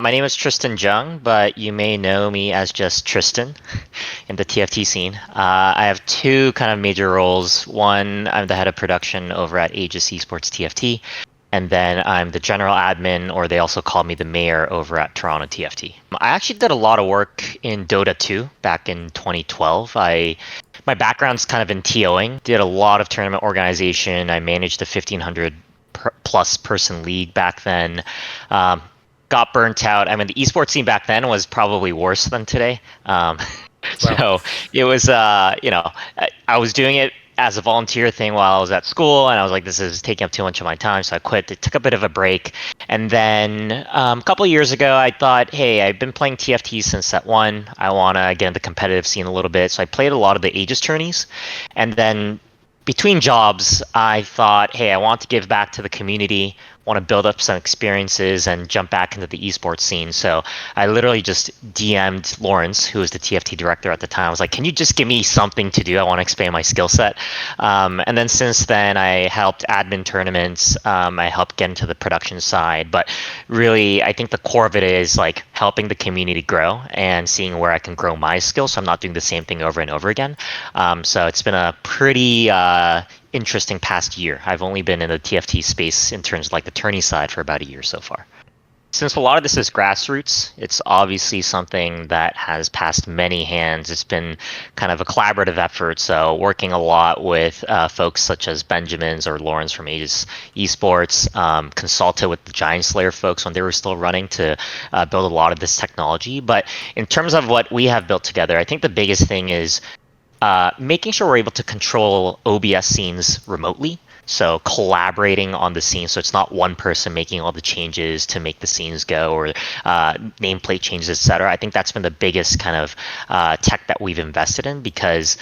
My name is Tristan Jung, but you may know me as just Tristan in the TFT scene. I have two kind of major roles. One, I'm the head of production over at Aegis Esports TFT, and then I'm the general admin, or they also call me the mayor over at Toronto TFT. I actually did a lot of work in Dota 2 back in 2012. My background's kind of in TOing. Did a lot of tournament organization. I managed a 1,500 plus person league back then. Um, got burnt out. I mean, the esports scene back then was probably worse than today. Well, So it was, I was doing it as a volunteer thing while I was at school, and I was like, this is taking up too much of my time, so I quit. It took a bit of a break, and then a couple of years ago, I thought, hey, I've been playing TFT since set one. I want to get in the competitive scene a little bit, so I played a lot of the Aegis tourneys, and then between jobs, I thought, hey, I want to give back to the community, want to build up some experiences and jump back into the esports scene. So I literally just DM'd Lawrence, who was the TFT director at the time. I was like, can you just give me something to do? I want to expand my skill set. And then since then, I helped admin tournaments. I helped get into the production side. But really, I think the core of it is like helping the community grow and seeing where I can grow my skills. So I'm not doing the same thing over and over again. So it's been a pretty interesting past year. I've only been in the TFT space in terms of like the tourney side for about a year so far. Since a lot of this is grassroots, it's obviously something that has passed many hands. It's been kind of a collaborative effort. So working a lot with folks such as Benjamin's or Lawrence from Aegis Esports, consulted with the Giant Slayer folks when they were still running to build a lot of this technology. But in terms of what we have built together, I think the biggest thing is making sure we're able to control OBS scenes remotely. So collaborating on the scene, so it's not one person making all the changes to make the scenes go, or nameplate changes, etc. I think that's been the biggest kind of tech that we've invested in, because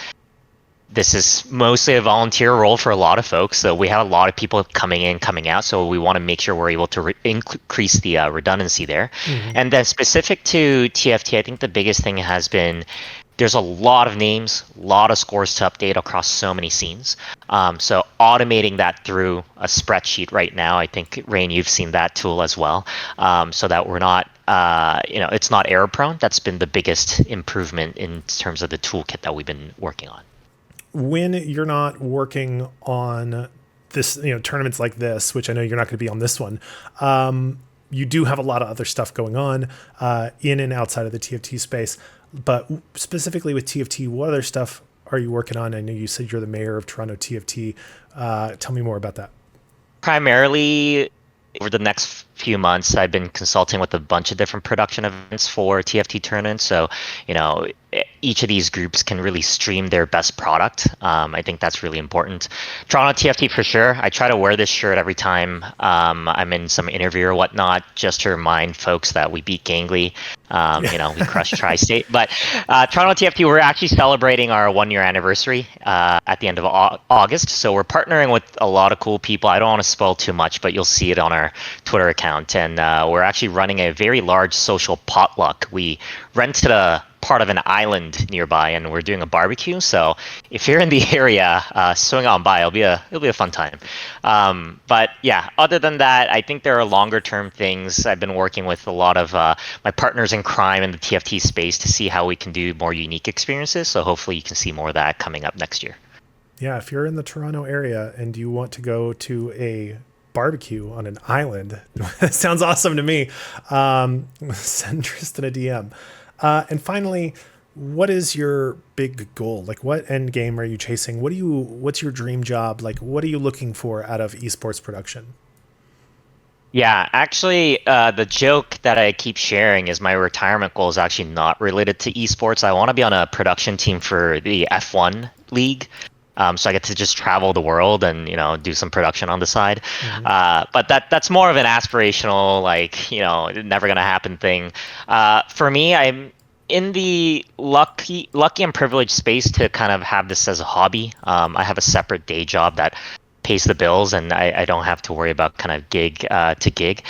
this is mostly a volunteer role for a lot of folks. So we have a lot of people coming in, coming out. So we want to make sure we're able to increase the redundancy there. mhm. And then specific to TFT, I think the biggest thing has been there's a lot of names, a lot of scores to update across so many scenes. So automating that through a spreadsheet right now, I think, Rain, you've seen that tool as well, so that we're not, it's not error prone. That's been the biggest improvement in terms of the toolkit that we've been working on. When you're not working on this, tournaments like this, which I know you're not going to be on this one, you do have a lot of other stuff going on in and outside of the TFT space. But specifically with TFT, what other stuff are you working on? I know you said you're the mayor of Toronto TFT. Tell me more about that. Primarily, over the next few months, I've been consulting with a bunch of different production events for TFT tournaments. So, each of these groups can really stream their best product. I think that's really important. Toronto TFT for sure. I try to wear this shirt every time I'm in some interview or whatnot, just to remind folks that we beat Gangly. We crushed Tri-State. But Toronto TFT, we're actually celebrating our 1 year anniversary at the end of August. So we're partnering with a lot of cool people. I don't want to spoil too much, but you'll see it on our Twitter account. And we're actually running a very large social potluck. We rented a part of an island nearby, and we're doing a barbecue. So if you're in the area, swing on by. It'll be a fun time. But yeah, other than that, I think there are longer term things. I've been working with a lot of my partners in crime in the TFT space to see how we can do more unique experiences. So hopefully you can see more of that coming up next year. Yeah, if you're in the Toronto area and you want to go to a barbecue on an island, that sounds awesome to me. Send Tristan a DM. And finally, what is your big goal? Like, what end game are you chasing? What's your dream job? Like, what are you looking for out of esports production? Yeah, actually, the joke that I keep sharing is my retirement goal is actually not related to esports. I want to be on a production team for the F1 league. So I get to just travel the world and do some production on the side. Mm-hmm. But that's more of an aspirational, like never gonna happen thing. For me, I'm in the lucky and privileged space to kind of have this as a hobby. I have a separate day job that pays the bills, and I don't have to worry about kind of gig to gig.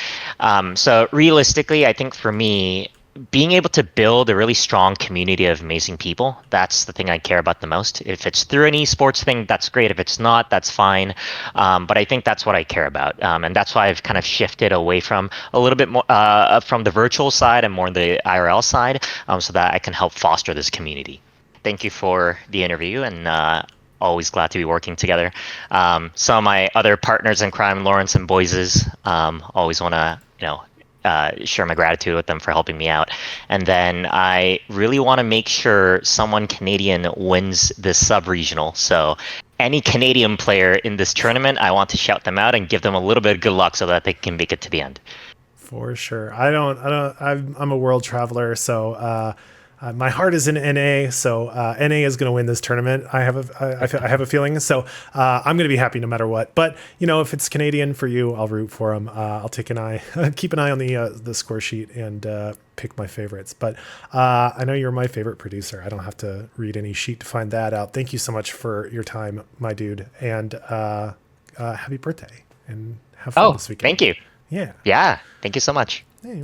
So realistically, I think for me, being able to build a really strong community of amazing people, that's the thing I care about the most. If it's through an esports thing, that's great. If it's not, that's fine. But I think that's what I care about. And that's why I've kind of shifted away from a little bit more from the virtual side and more the IRL side, so that I can help foster this community. Thank you for the interview, and always glad to be working together. Some of my other partners in crime, Lawrence and Boises, always want to, share my gratitude with them for helping me out. And then I really want to make sure someone Canadian wins this sub regional. So any Canadian player in this tournament, I want to shout them out and give them a little bit of good luck so that they can make it to the end. For sure. I'm a world traveler, so my heart is in NA. So NA is going to win this tournament. I have a feeling. So I'm going to be happy no matter what. But if it's Canadian for you, I'll root for them. I'll take an eye, keep an eye on the score sheet and pick my favorites. But I know you're my favorite producer. I don't have to read any sheet to find that out. Thank you so much for your time, my dude, and happy birthday and have fun Oh, this weekend. thank you. Yeah. Yeah, thank you so much. Hey,